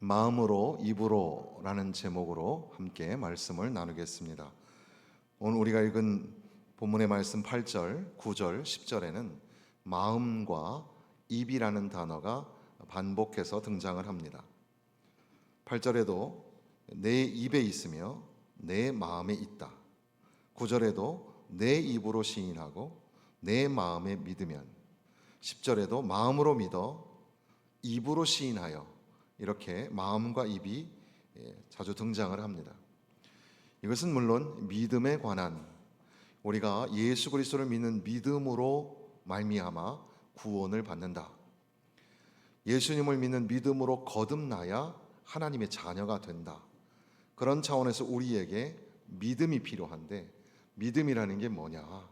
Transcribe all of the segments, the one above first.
마음으로 입으로라는 제목으로 함께 말씀을 나누겠습니다. 오늘 우리가 읽은 본문의 말씀 8절, 9절, 10절에는 마음과 입이라는 단어가 반복해서 등장을 합니다. 8절에도 내 입에 있으며 내 마음에 있다. 9절에도 내 입으로 시인하고 내 마음에 믿으면, 10절에도 마음으로 믿어 입으로 시인하여, 이렇게 마음과 입이 자주 등장을 합니다. 이것은 물론 믿음에 관한, 우리가 예수 그리스도를 믿는 믿음으로 말미암아 구원을 받는다, 예수님을 믿는 믿음으로 거듭나야 하나님의 자녀가 된다, 그런 차원에서 우리에게 믿음이 필요한데, 믿음이라는 게 뭐냐?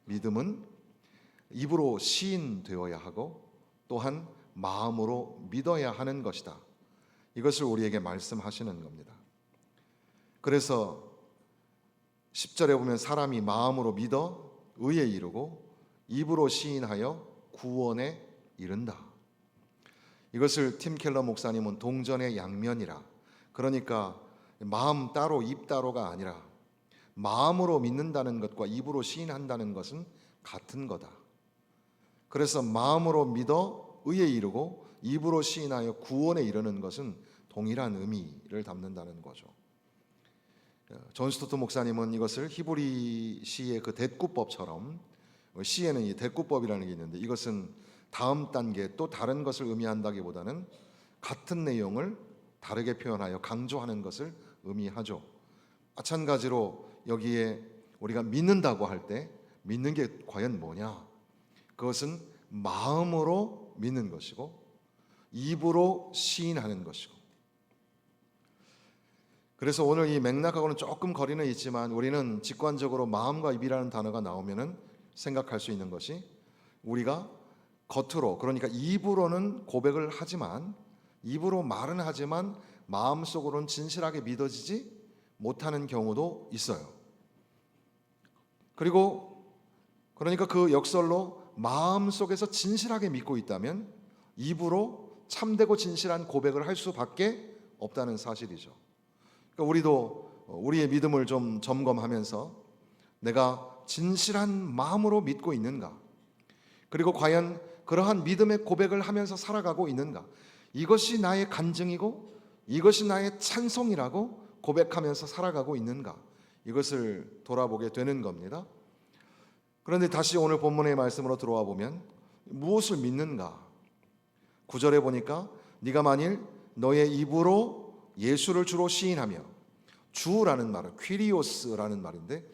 믿음은 입으로 시인되어야 하고 또한 마음으로 믿어야 하는 것이다, 이것을 우리에게 말씀하시는 겁니다. 그래서 10절에 보면 사람이 마음으로 믿어 의에 이르고 입으로 시인하여 구원에 이른다. 이것을 팀 켈러 목사님은 동전의 양면이라, 그러니까 마음 따로 입 따로가 아니라 마음으로 믿는다는 것과 입으로 시인한다는 것은 같은 거다. 그래서 마음으로 믿어 의에 이르고 입으로 시인하여 구원에 이르는 것은 동일한 의미를 담는다는 거죠. 존 스토트 목사님은 이것을 히브리 시의 그 대꾸법처럼, 시에는 이 대꾸법이라는 게 있는데 이것은 다음 단계 또 다른 것을 의미한다기보다는 같은 내용을 다르게 표현하여 강조하는 것을 의미하죠. 마찬가지로 여기에 우리가 믿는다고 할 때 믿는 게 과연 뭐냐? 그것은 마음으로 믿는 것이고 입으로 시인하는 것이고, 그래서 오늘 이 맥락하고는 조금 거리는 있지만 우리는 직관적으로 마음과 입이라는 단어가 나오면은 생각할 수 있는 것이, 우리가 겉으로, 그러니까 입으로는 고백을 하지만, 입으로 말은 하지만 마음속으로는 진실하게 믿어지지 못하는 경우도 있어요. 그러니까 그 역설로 마음속에서 진실하게 믿고 있다면 입으로 참되고 진실한 고백을 할 수밖에 없다는 사실이죠. 그러니까 우리도 우리의 믿음을 좀 점검하면서 내가 진실한 마음으로 믿고 있는가, 그리고 과연 그러한 믿음의 고백을 하면서 살아가고 있는가, 이것이 나의 간증이고 이것이 나의 찬송이라고 고백하면서 살아가고 있는가, 이것을 돌아보게 되는 겁니다. 그런데 다시 오늘 본문의 말씀으로 들어와 보면 무엇을 믿는가? 9절에 보니까 네가 만일 너의 입으로 예수를 주로 시인하며, 주라는 말은 퀴리오스라는 말인데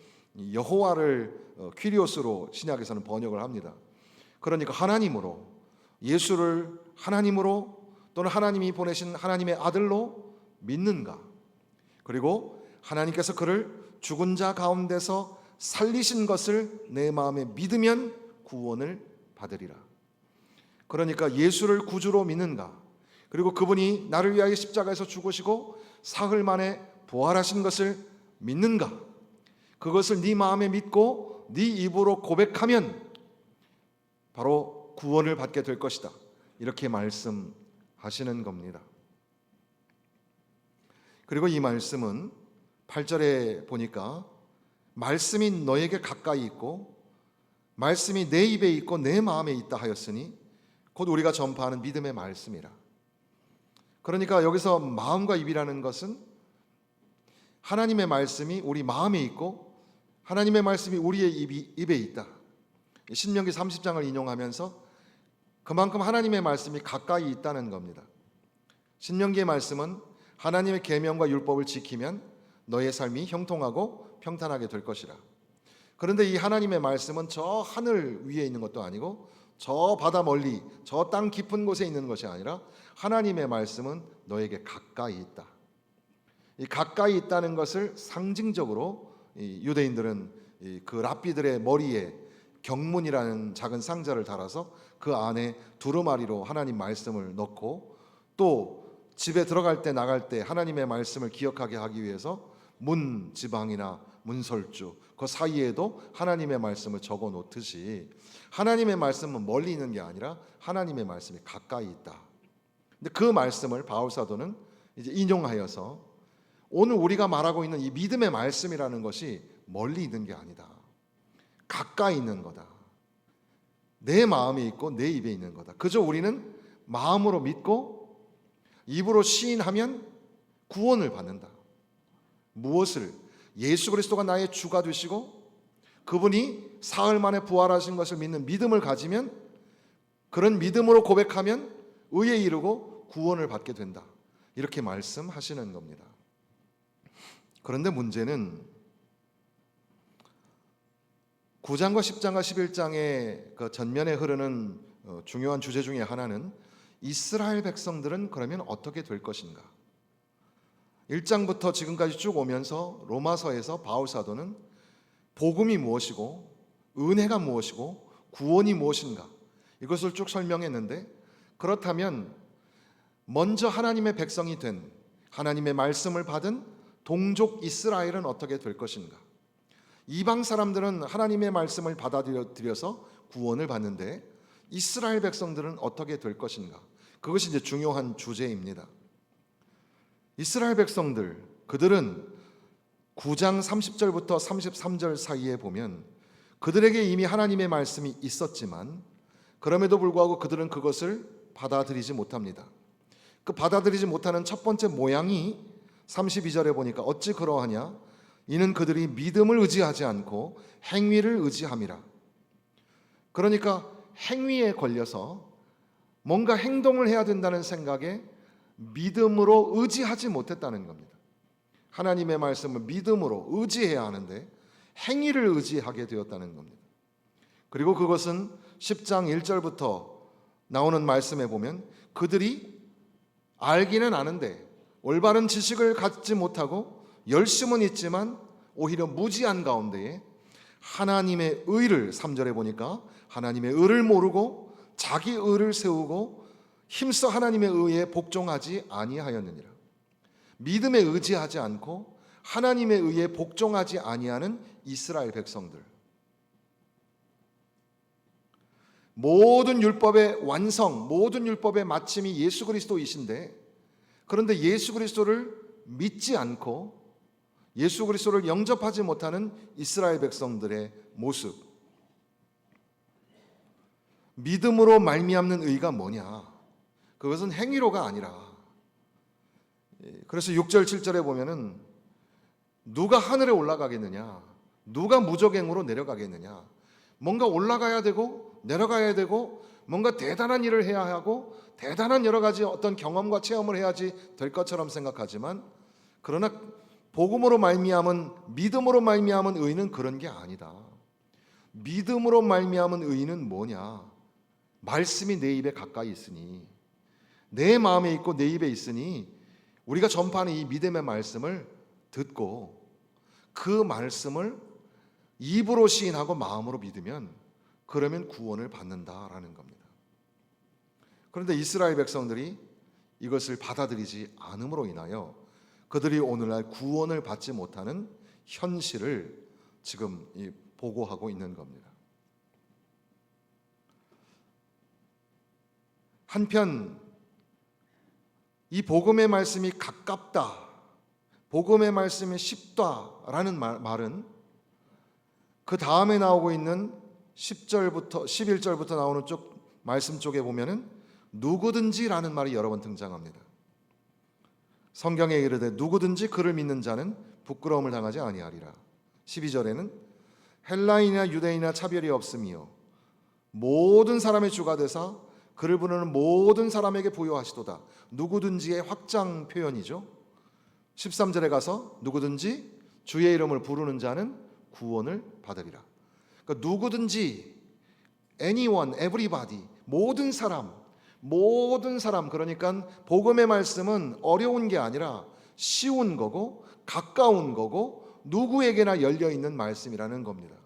여호와를 퀴리오스로 신약에서는 번역을 합니다. 그러니까 하나님으로, 예수를 하나님으로 또는 하나님이 보내신 하나님의 아들로 믿는가, 그리고 하나님께서 그를 죽은 자 가운데서 살리신 것을 내 마음에 믿으면 구원을 받으리라. 그러니까 예수를 구주로 믿는가, 그리고 그분이 나를 위하여 십자가에서 죽으시고 사흘 만에 부활하신 것을 믿는가, 그것을 네 마음에 믿고 네 입으로 고백하면 바로 구원을 받게 될 것이다, 이렇게 말씀하시는 겁니다. 그리고 이 말씀은 8절에 보니까 말씀이 너에게 가까이 있고 말씀이 내 입에 있고 내 마음에 있다 하였으니, 곧 우리가 전파하는 믿음의 말씀이라. 그러니까 여기서 마음과 입이라는 것은 하나님의 말씀이 우리 마음에 있고 하나님의 말씀이 우리의 입에 있다. 신명기 30장을 인용하면서 그만큼 하나님의 말씀이 가까이 있다는 겁니다. 신명기의 말씀은 하나님의 계명과 율법을 지키면 너의 삶이 형통하고 평탄하게 될 것이라. 그런데 이 하나님의 말씀은 저 하늘 위에 있는 것도 아니고 저 바다 멀리, 저 땅 깊은 곳에 있는 것이 아니라 하나님의 말씀은 너에게 가까이 있다. 이 가까이 있다는 것을 상징적으로 유대인들은 그 랍비들의 머리에 경문이라는 작은 상자를 달아서 그 안에 두루마리로 하나님 말씀을 넣고, 또 집에 들어갈 때 나갈 때 하나님의 말씀을 기억하게 하기 위해서 문 지방이나 문설주 그 사이에도 하나님의 말씀을 적어 놓듯이, 하나님의 말씀은 멀리 있는 게 아니라 하나님의 말씀이 가까이 있다. 근데 그 말씀을 바울 사도는 이제 인용하여서 오늘 우리가 말하고 있는 이 믿음의 말씀이라는 것이 멀리 있는 게 아니다. 가까이 있는 거다. 내 마음에 있고 내 입에 있는 거다. 그저 우리는 마음으로 믿고 입으로 시인하면 구원을 받는다. 무엇을? 예수 그리스도가 나의 주가 되시고 그분이 사흘 만에 부활하신 것을 믿는 믿음을 가지면, 그런 믿음으로 고백하면 의에 이르고 구원을 받게 된다. 이렇게 말씀하시는 겁니다. 그런데 문제는 9장과 10장과 11장의 그 전면에 흐르는 중요한 주제 중에 하나는 이스라엘 백성들은 그러면 어떻게 될 것인가? 1장부터 지금까지 쭉 오면서 로마서에서 바울 사도는 복음이 무엇이고 은혜가 무엇이고 구원이 무엇인가 이것을 쭉 설명했는데, 그렇다면 먼저 하나님의 백성이 된, 하나님의 말씀을 받은 동족 이스라엘은 어떻게 될 것인가? 이방 사람들은 하나님의 말씀을 받아들여서 구원을 받는데 이스라엘 백성들은 어떻게 될 것인가? 그것이 이제 중요한 주제입니다. 이스라엘 백성들, 그들은 9장 30절부터 33절 사이에 보면 그들에게 이미 하나님의 말씀이 있었지만 그럼에도 불구하고 그들은 그것을 받아들이지 못합니다. 그 받아들이지 못하는 첫 번째 모양이 32절에 보니까 어찌 그러하냐? 이는 그들이 믿음을 의지하지 않고 행위를 의지함이라. 그러니까 행위에 걸려서 뭔가 행동을 해야 된다는 생각에 믿음으로 의지하지 못했다는 겁니다. 하나님의 말씀을 믿음으로 의지해야 하는데 행위를 의지하게 되었다는 겁니다. 그리고 그것은 10장 1절부터 나오는 말씀에 보면 그들이 알기는 아는데 올바른 지식을 갖지 못하고 열심은 있지만 오히려 무지한 가운데에 하나님의 의를, 3절에 보니까 하나님의 의를 모르고 자기 의를 세우고 힘써 하나님의 의에 복종하지 아니하였느니라. 믿음에 의지하지 않고 하나님의 의에 복종하지 아니하는 이스라엘 백성들, 모든 율법의 완성, 모든 율법의 마침이 예수 그리스도이신데, 그런데 예수 그리스도를 믿지 않고 예수 그리스도를 영접하지 못하는 이스라엘 백성들의 모습. 믿음으로 말미암는 의가 뭐냐? 그것은 행위로가 아니라, 그래서 6절 7절에 보면은 누가 하늘에 올라가겠느냐? 누가 무적행으로 내려가겠느냐? 뭔가 올라가야 되고 내려가야 되고 뭔가 대단한 일을 해야 하고 대단한 여러 가지 어떤 경험과 체험을 해야지 될 것처럼 생각하지만, 그러나 복음으로 말미암은, 믿음으로 말미암은 의는 그런 게 아니다. 믿음으로 말미암은 의는 뭐냐? 말씀이 내 입에 가까이 있으니, 내 마음에 있고 내 입에 있으니 우리가 전파하는 이 믿음의 말씀을 듣고 그 말씀을 입으로 시인하고 마음으로 믿으면 그러면 구원을 받는다라는 겁니다. 그런데 이스라엘 백성들이 이것을 받아들이지 않음으로 인하여 그들이 오늘날 구원을 받지 못하는 현실을 지금 보고하고 있는 겁니다. 한편 이 복음의 말씀이 가깝다, 복음의 말씀이 쉽다라는 말은 그 다음에 나오고 있는 10절부터 11절부터 나오는 쪽 말씀 쪽에 보면은 누구든지라는 말이 여러 번 등장합니다. 성경에 이르되 누구든지 그를 믿는 자는 부끄러움을 당하지 아니하리라. 12절에는 헬라인이나 유대인이나 차별이 없으며 모든 사람의 주가 되사 그를 부르는 모든 사람에게 부여하시도다. 누구든지의 확장 표현이죠. 13절에 가서 누구든지 주의 이름을 부르는 자는 구원을 받으리라. 그러니까 누구든지, anyone, everybody, 모든 사람, 그러니까 복음의 말씀은 어려운 게 아니라 쉬운 거고 가까운 거고 누구에게나 열려 있는 말씀이라는 겁니다.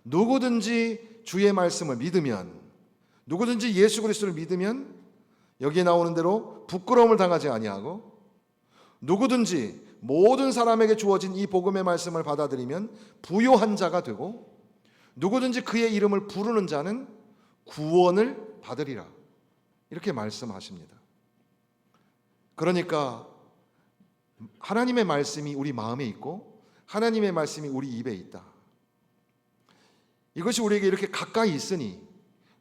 누구든지 주의 말씀을 믿으면, 누구든지 예수 그리스도를 믿으면 여기에 나오는 대로 부끄러움을 당하지 아니하고, 누구든지 모든 사람에게 주어진 이 복음의 말씀을 받아들이면 부요한 자가 되고, 누구든지 그의 이름을 부르는 자는 구원을 받으리라. 이렇게 말씀하십니다. 그러니까 하나님의 말씀이 우리 마음에 있고 하나님의 말씀이 우리 입에 있다. 이것이 우리에게 이렇게 가까이 있으니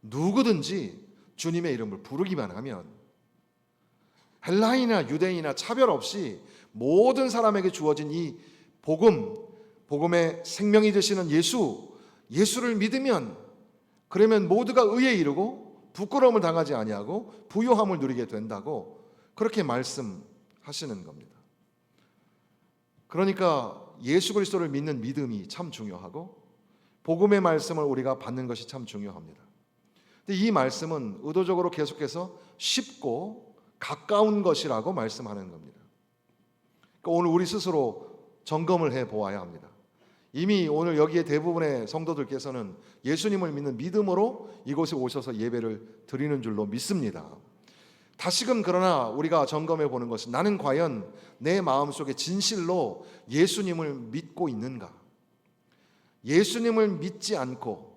누구든지 주님의 이름을 부르기만 하면, 헬라인이나 유대인이나 차별 없이 모든 사람에게 주어진 이 복음의 생명이 되시는 예수를 믿으면, 그러면 모두가 의에 이르고 부끄러움을 당하지 아니하고 부요함을 누리게 된다고 그렇게 말씀하시는 겁니다. 그러니까 예수 그리스도를 믿는 믿음이 참 중요하고 복음의 말씀을 우리가 받는 것이 참 중요합니다. 근데 이 말씀은 의도적으로 계속해서 쉽고 가까운 것이라고 말씀하는 겁니다. 그러니까 오늘 우리 스스로 점검을 해 보아야 합니다. 이미 오늘 여기에 대부분의 성도들께서는 예수님을 믿는 믿음으로 이곳에 오셔서 예배를 드리는 줄로 믿습니다. 다시금 그러나 우리가 점검해 보는 것은, 나는 과연 내 마음속에 진실로 예수님을 믿고 있는가? 예수님을 믿지 않고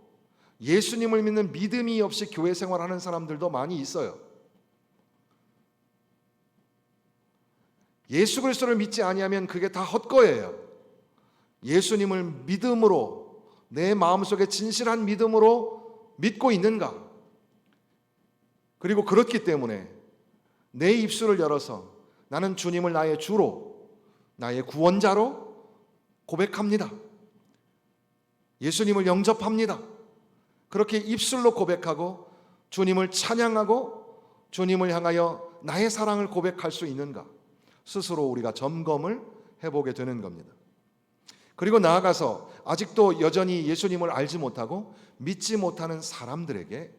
예수님을 믿는 믿음이 없이 교회 생활하는 사람들도 많이 있어요. 예수 그리스도를 믿지 아니하면 그게 다 헛거예요. 예수님을 믿음으로, 내 마음속에 진실한 믿음으로 믿고 있는가? 그리고 그렇기 때문에 내 입술을 열어서 나는 주님을 나의 주로, 나의 구원자로 고백합니다. 예수님을 영접합니다. 그렇게 입술로 고백하고 주님을 찬양하고 주님을 향하여 나의 사랑을 고백할 수 있는가? 스스로 우리가 점검을 해보게 되는 겁니다. 그리고 나아가서 아직도 여전히 예수님을 알지 못하고 믿지 못하는 사람들에게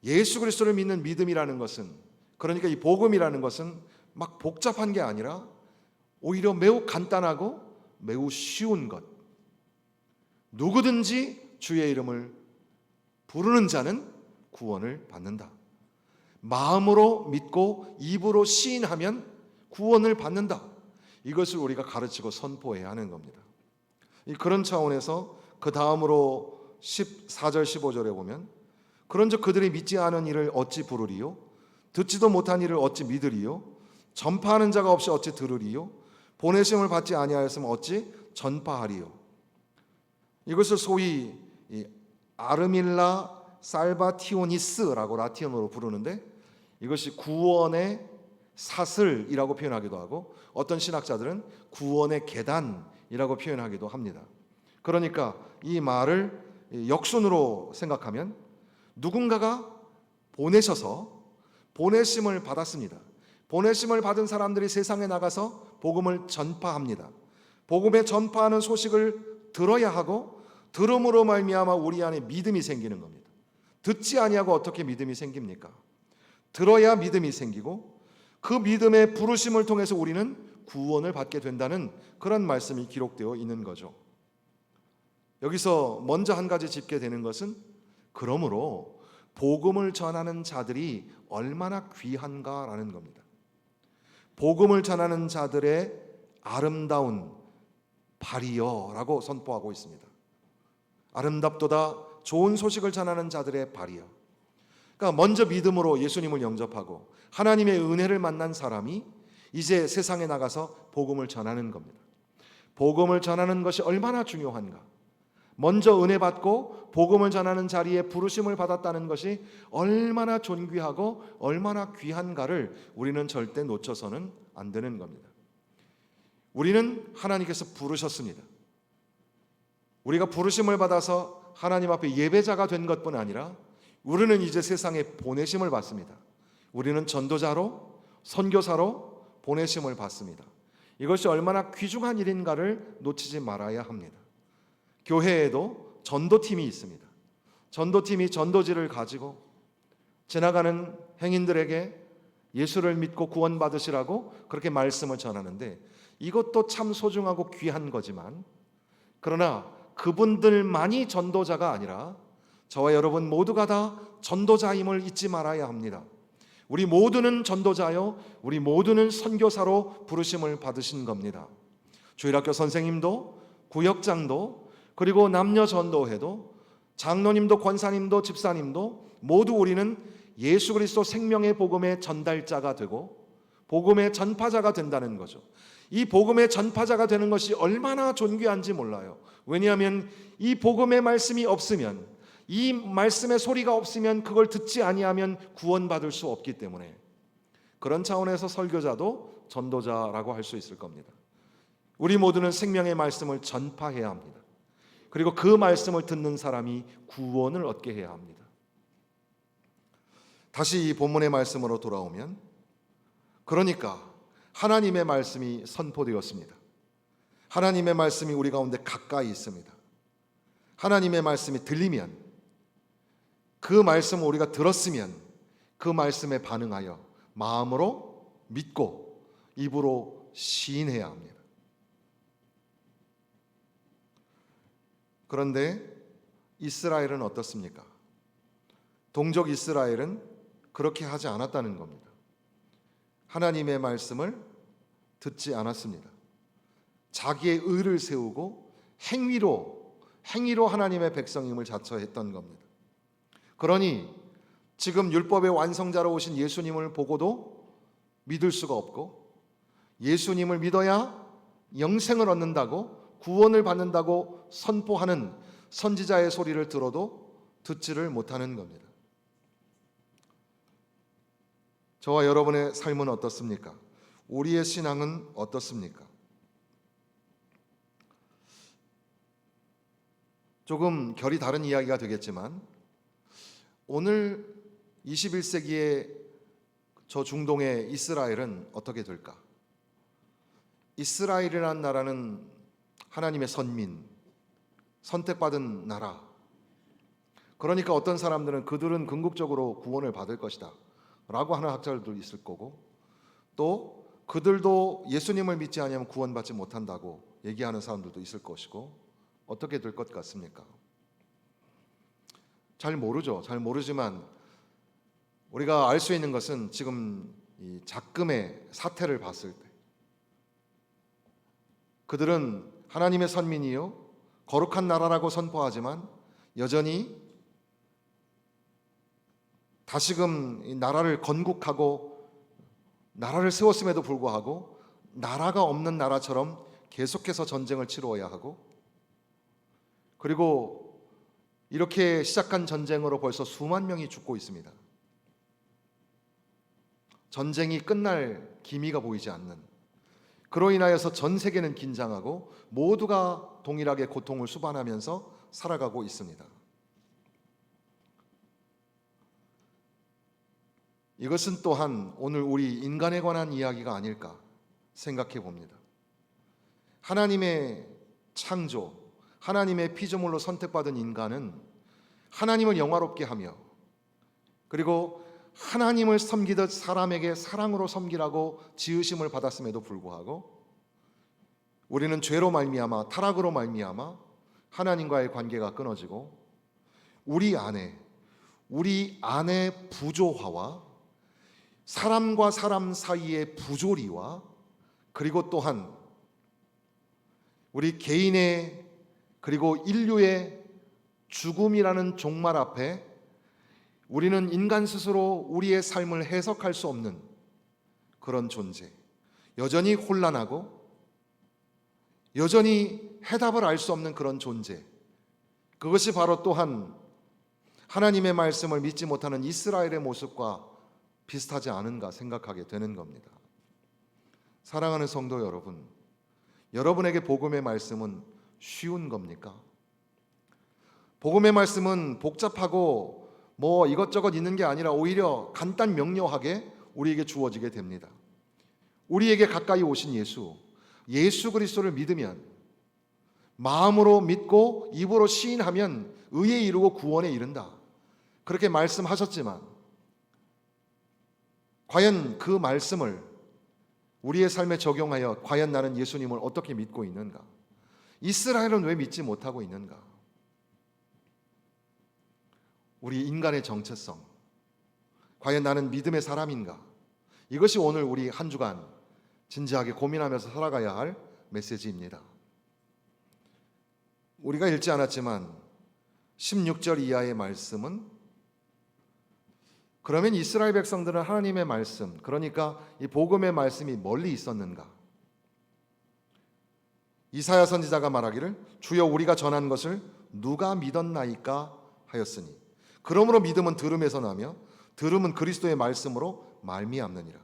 예수 그리스도를 믿는 믿음이라는 것은, 그러니까 이 복음이라는 것은 막 복잡한 게 아니라 오히려 매우 간단하고 매우 쉬운 것. 누구든지 주의 이름을 부르는 자는 구원을 받는다. 마음으로 믿고 입으로 시인하면 구원을 받는다. 이것을 우리가 가르치고 선포해야 하는 겁니다. 그런 차원에서 그 다음으로 14절 15절에 보면, 그런즉 그들이 믿지 않은 이를 어찌 부르리요? 듣지도 못한 이를 어찌 믿으리요? 전파하는 자가 없이 어찌 들으리요? 보내심을 받지 아니하였으면 어찌 전파하리요? 이것을 소위 아르밀라 살바티오니스라고 라틴어로 부르는데, 이것이 구원의 사슬이라고 표현하기도 하고 어떤 신학자들은 구원의 계단이라고 표현하기도 합니다. 그러니까 이 말을 역순으로 생각하면 누군가가 보내셔서 보내심을 받았습니다. 보내심을 받은 사람들이 세상에 나가서 복음을 전파합니다. 복음의 전파하는 소식을 들어야 하고, 들음으로 말미암아 우리 안에 믿음이 생기는 겁니다. 듣지 아니하고 어떻게 믿음이 생깁니까? 들어야 믿음이 생기고, 그 믿음의 부르심을 통해서 우리는 구원을 받게 된다는 그런 말씀이 기록되어 있는 거죠. 여기서 먼저 한 가지 짚게 되는 것은, 그러므로 복음을 전하는 자들이 얼마나 귀한가라는 겁니다. 복음을 전하는 자들의 아름다운 발이여라고 선포하고 있습니다. 아름답도다, 좋은 소식을 전하는 자들의 발이여. 그러니까 먼저 믿음으로 예수님을 영접하고 하나님의 은혜를 만난 사람이 이제 세상에 나가서 복음을 전하는 겁니다. 복음을 전하는 것이 얼마나 중요한가? 먼저 은혜 받고 복음을 전하는 자리에 부르심을 받았다는 것이 얼마나 존귀하고 얼마나 귀한가를 우리는 절대 놓쳐서는 안 되는 겁니다. 우리는 하나님께서 부르셨습니다. 우리가 부르심을 받아서 하나님 앞에 예배자가 된 것뿐 아니라 우리는 이제 세상에 보내심을 받습니다. 우리는 전도자로, 선교사로 보내심을 받습니다. 이것이 얼마나 귀중한 일인가를 놓치지 말아야 합니다. 교회에도 전도팀이 있습니다. 전도팀이 전도지를 가지고 지나가는 행인들에게 예수를 믿고 구원받으시라고 그렇게 말씀을 전하는데, 이것도 참 소중하고 귀한 거지만, 그러나 그분들만이 전도자가 아니라 저와 여러분 모두가 다 전도자임을 잊지 말아야 합니다. 우리 모두는 전도자요, 우리 모두는 선교사로 부르심을 받으신 겁니다. 주일학교 선생님도, 구역장도, 그리고 남녀 전도회도, 장로님도, 권사님도, 집사님도 모두 우리는 예수 그리스도 생명의 복음의 전달자가 되고 복음의 전파자가 된다는 거죠. 이 복음의 전파자가 되는 것이 얼마나 존귀한지 몰라요. 왜냐하면 이 복음의 말씀이 없으면, 이 말씀의 소리가 없으면, 그걸 듣지 아니하면 구원받을 수 없기 때문에, 그런 차원에서 설교자도 전도자라고 할 수 있을 겁니다. 우리 모두는 생명의 말씀을 전파해야 합니다. 그리고 그 말씀을 듣는 사람이 구원을 얻게 해야 합니다. 다시 이 본문의 말씀으로 돌아오면, 그러니까 하나님의 말씀이 선포되었습니다. 하나님의 말씀이 우리 가운데 가까이 있습니다. 하나님의 말씀이 들리면, 그 말씀을 우리가 들었으면 그 말씀에 반응하여 마음으로 믿고 입으로 시인해야 합니다. 그런데 이스라엘은 어떻습니까? 동족 이스라엘은 그렇게 하지 않았다는 겁니다. 하나님의 말씀을 듣지 않았습니다. 자기의 의를 세우고 행위로 하나님의 백성임을 자처했던 겁니다. 그러니 지금 율법의 완성자로 오신 예수님을 보고도 믿을 수가 없고, 예수님을 믿어야 영생을 얻는다고, 구원을 받는다고 선포하는 선지자의 소리를 들어도 듣지를 못하는 겁니다. 저와 여러분의 삶은 어떻습니까? 우리의 신앙은 어떻습니까? 조금 결이 다른 이야기가 되겠지만, 오늘 21세기의 저 중동의 이스라엘은 어떻게 될까? 이스라엘이라는 나라는 하나님의 선민, 선택받은 나라. 그러니까 어떤 사람들은 그들은 궁극적으로 구원을 받을 것이다 라고 하는 학자들도 있을 거고, 또 그들도 예수님을 믿지 않으면 구원받지 못한다고 얘기하는 사람들도 있을 것이고, 어떻게 될 것 같습니까? 잘 모르죠. 잘 모르지만 우리가 알 수 있는 것은 지금 이 작금의 사태를 봤을 때, 그들은 하나님의 선민이요 거룩한 나라라고 선포하지만 여전히 다시금 이 나라를 건국하고 나라를 세웠음에도 불구하고 나라가 없는 나라처럼 계속해서 전쟁을 치루어야 하고, 그리고 이렇게 시작한 전쟁으로 벌써 수만 명이 죽고 있습니다. 전쟁이 끝날 기미가 보이지 않는, 그로 인하여서 전 세계는 긴장하고 모두가 동일하게 고통을 수반하면서 살아가고 있습니다. 이것은 또한 오늘 우리 인간에 관한 이야기가 아닐까 생각해 봅니다. 하나님의 창조, 하나님의 피조물로 선택받은 인간은 하나님을 영화롭게 하며, 그리고 하나님을 섬기듯 사람에게 사랑으로 섬기라고 지으심을 받았음에도 불구하고, 우리는 죄로 말미암아, 타락으로 말미암아 하나님과의 관계가 끊어지고, 우리 안에 부조화와 사람과 사람 사이의 부조리와, 그리고 또한 우리 개인의 그리고 인류의 죽음이라는 종말 앞에 우리는 인간 스스로 우리의 삶을 해석할 수 없는 그런 존재, 여전히 혼란하고 여전히 해답을 알 수 없는 그런 존재, 그것이 바로 또한 하나님의 말씀을 믿지 못하는 이스라엘의 모습과 비슷하지 않은가 생각하게 되는 겁니다. 사랑하는 성도 여러분, 여러분에게 복음의 말씀은 쉬운 겁니까? 복음의 말씀은 복잡하고 이것저것 있는 게 아니라 오히려 간단 명료하게 우리에게 주어지게 됩니다. 우리에게 가까이 오신 예수 그리스도를 믿으면, 마음으로 믿고 입으로 시인하면 의에 이르고 구원에 이른다, 그렇게 말씀하셨지만, 과연 그 말씀을 우리의 삶에 적용하여 과연 나는 예수님을 어떻게 믿고 있는가? 이스라엘은 왜 믿지 못하고 있는가? 우리 인간의 정체성, 과연 나는 믿음의 사람인가? 이것이 오늘 우리 한 주간 진지하게 고민하면서 살아가야 할 메시지입니다. 우리가 읽지 않았지만 16절 이하의 말씀은 그러면 이스라엘 백성들은 하나님의 말씀, 그러니까 이 복음의 말씀이 멀리 있었는가? 이사야 선지자가 말하기를 주여 우리가 전한 것을 누가 믿었나이까 하였으니 그러므로 믿음은 들음에서 나며 들음은 그리스도의 말씀으로 말미암느니라.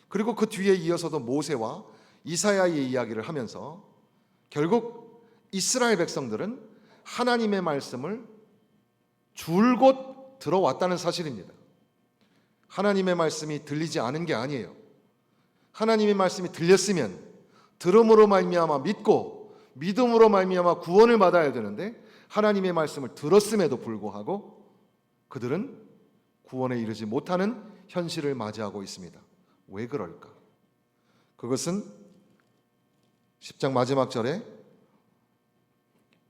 그리고 그 뒤에 이어서도 모세와 이사야의 이야기를 하면서 결국 이스라엘 백성들은 하나님의 말씀을 줄곧 들어왔다는 사실입니다. 하나님의 말씀이 들리지 않은 게 아니에요. 하나님의 말씀이 들렸으면 들음으로 말미암아 믿고 믿음으로 말미암아 구원을 받아야 되는데 하나님의 말씀을 들었음에도 불구하고 그들은 구원에 이르지 못하는 현실을 맞이하고 있습니다. 왜 그럴까? 그것은 10장 마지막 절에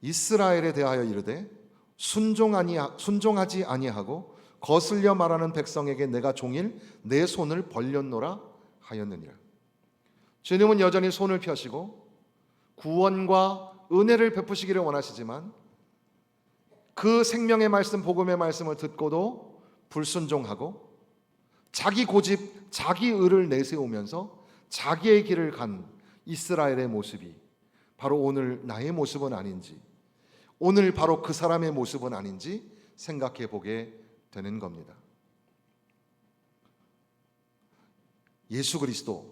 이스라엘에 대하여 이르되 순종하지 아니하고 거슬려 말하는 백성에게 내가 종일 내 손을 벌렸노라 하였느니라. 주님은 여전히 손을 펴시고 구원과 은혜를 베푸시기를 원하시지만 그 생명의 말씀, 복음의 말씀을 듣고도 불순종하고 자기 고집, 자기 의를 내세우면서 자기의 길을 간 이스라엘의 모습이 바로 오늘 나의 모습은 아닌지, 오늘 바로 그 사람의 모습은 아닌지 생각해 보게 되는 겁니다. 예수 그리스도는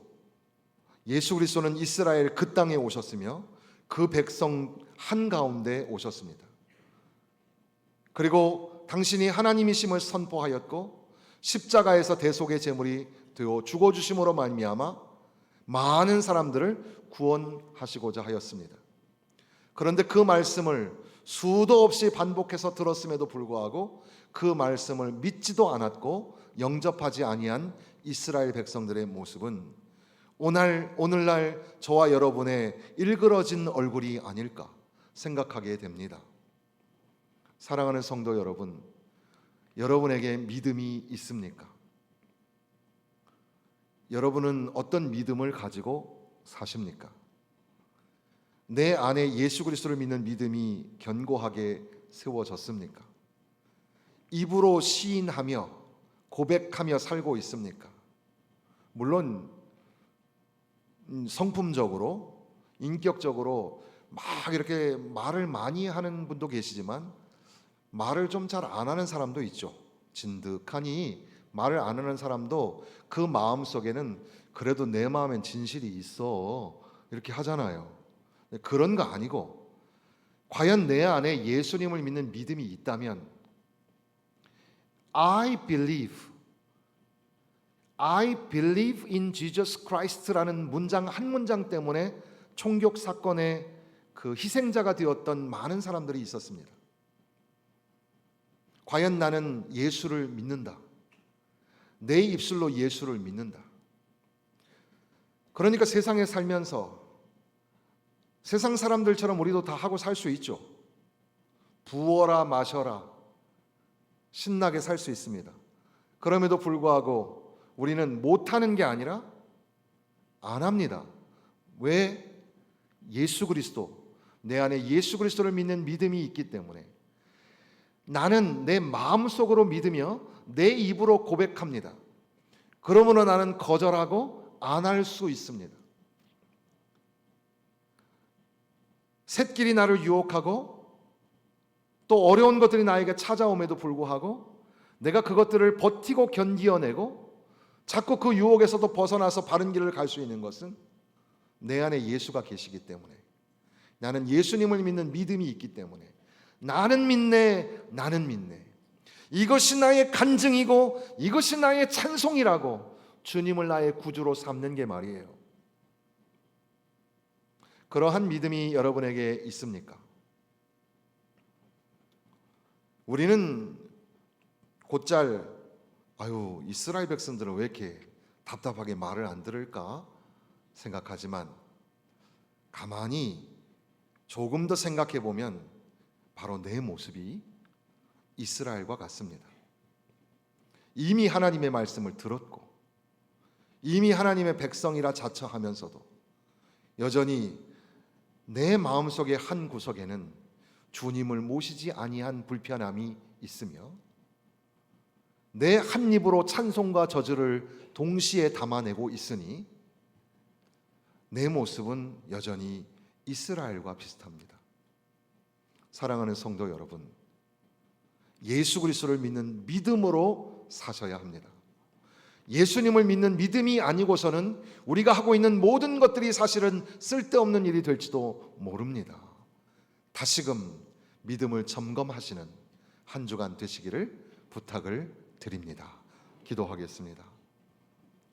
이스라엘 그 땅에 오셨으며 그 백성 한가운데 오셨습니다. 그리고 당신이 하나님이심을 선포하였고 십자가에서 대속의 제물이 되어 죽어주심으로 말미암아 많은 사람들을 구원하시고자 하였습니다. 그런데 그 말씀을 수도 없이 반복해서 들었음에도 불구하고 그 말씀을 믿지도 않았고 영접하지 아니한 이스라엘 백성들의 모습은 오늘날 저와 여러분의 일그러진 얼굴이 아닐까 생각하게 됩니다. 사랑하는 성도 여러분, 여러분에게 믿음이 있습니까? 여러분은 어떤 믿음을 가지고 사십니까? 내 안에 예수 그리스도를 믿는 믿음이 견고하게 세워졌습니까? 입으로 시인하며 고백하며 살고 있습니까? 물론 성품적으로 인격적으로 막 이렇게 말을 많이 하는 분도 계시지만 말을 좀 잘 안 하는 사람도 있죠. 진득하니 말을 안 하는 사람도 그 마음속에는 그래도 내 마음엔 진실이 있어 이렇게 하잖아요. 그런 거 아니고 과연 내 안에 예수님을 믿는 믿음이 있다면 I believe in Jesus Christ라는 문장 한 문장 때문에 총격 사건의 그 희생자가 되었던 많은 사람들이 있었습니다. 과연 나는 예수를 믿는다. 내 입술로 예수를 믿는다. 그러니까 세상에 살면서 세상 사람들처럼 우리도 다 하고 살 수 있죠. 부어라 마셔라 신나게 살 수 있습니다. 그럼에도 불구하고 우리는 못하는 게 아니라 안 합니다. 왜? 예수 그리스도, 내 안에 예수 그리스도를 믿는 믿음이 있기 때문에 나는 내 마음속으로 믿으며 내 입으로 고백합니다. 그러므로 나는 거절하고 안 할 수 있습니다. 샛길이 나를 유혹하고 또 어려운 것들이 나에게 찾아옴에도 불구하고 내가 그것들을 버티고 견디어내고 자꾸 그 유혹에서도 벗어나서 바른 길을 갈 수 있는 것은 내 안에 예수가 계시기 때문에, 나는 예수님을 믿는 믿음이 있기 때문에 나는 믿네, 나는 믿네. 이것이 나의 간증이고 이것이 나의 찬송이라고 주님을 나의 구주로 삼는 게 말이에요. 그러한 믿음이 여러분에게 있습니까? 우리는 곧잘 이스라엘 백성들은 왜 이렇게 답답하게 말을 안 들을까 생각하지만 가만히 조금 더 생각해 보면 바로 내 모습이 이스라엘과 같습니다. 이미 하나님의 말씀을 들었고 이미 하나님의 백성이라 자처하면서도 여전히 내 마음속의 한 구석에는 주님을 모시지 아니한 불편함이 있으며 내 한 입으로 찬송과 저주를 동시에 담아내고 있으니 내 모습은 여전히 이스라엘과 비슷합니다. 사랑하는 성도 여러분, 예수 그리스도를 믿는 믿음으로 사셔야 합니다. 예수님을 믿는 믿음이 아니고서는 우리가 하고 있는 모든 것들이 사실은 쓸데없는 일이 될지도 모릅니다. 다시금 믿음을 점검하시는 한 주간 되시기를 부탁을 드립니다. 기도하겠습니다.